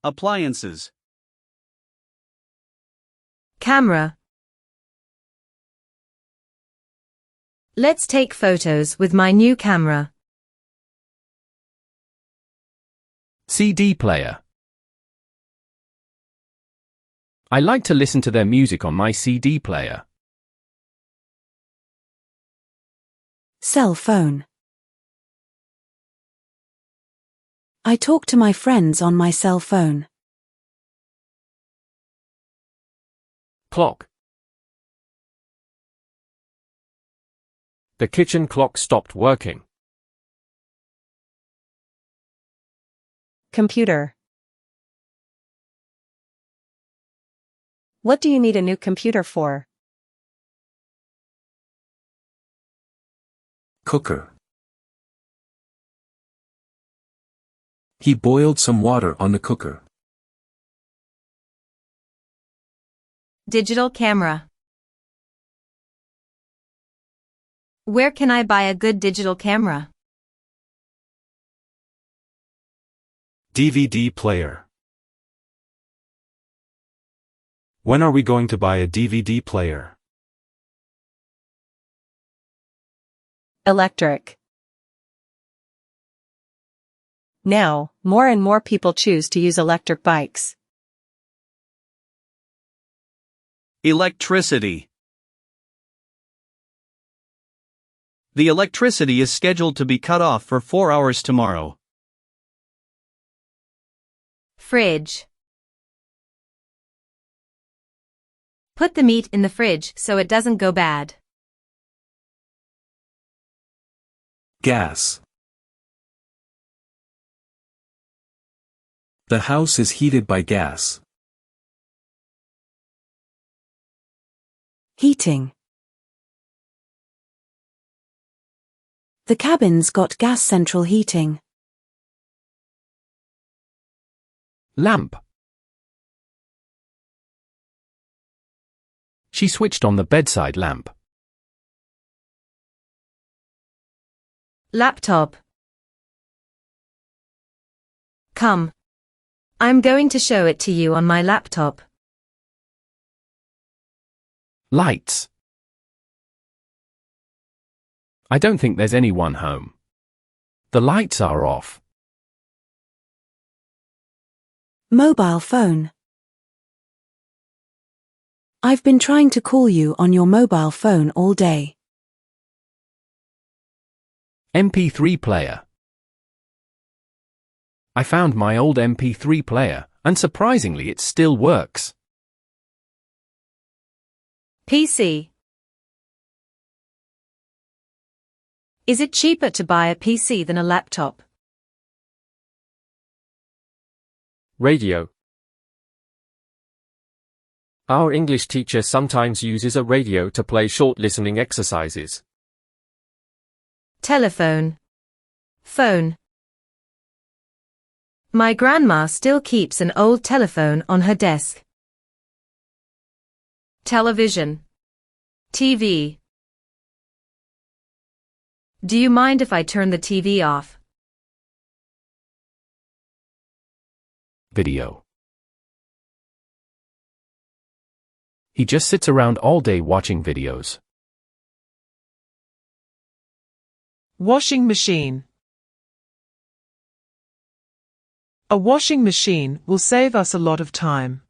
Appliances. Camera. Let's take photos with my new camera. CD player. I like to listen to their music on my CD player. Cell phone. I talk to my friends on my cell phone. Clock. The kitchen clock stopped working. Computer. What do you need a new computer for? Cooker. He boiled some water on the cooker. Digital camera. Where can I buy a good digital camera? DVD player. When are we going to buy a DVD player? Electric. Now, more and more people choose to use electric bikes. Electricity. The electricity is scheduled to be cut off for 4 hours tomorrow. Fridge. Put the meat in the fridge so it doesn't go bad. Gas. The house is heated by gas. Heating. The cabin's got gas central heating. Lamp. She switched on the bedside lamp. Laptop. Come. I'm going to show it to you on my laptop. Lights. I don't think there's anyone home. The lights are off. Mobile phone. I've been trying to call you on your mobile phone all day. MP3 player. I found my old MP3 player, and surprisingly it still works. PC. Is it cheaper to buy a PC than a laptop? Radio. Our English teacher sometimes uses a radio to play short listening exercises. Telephone. Phone. My grandma still keeps an old telephone on her desk. Television. TV. Do you mind if I turn the TV off? Video. He just sits around all day watching videos. Washing machine. A washing machine will save us a lot of time.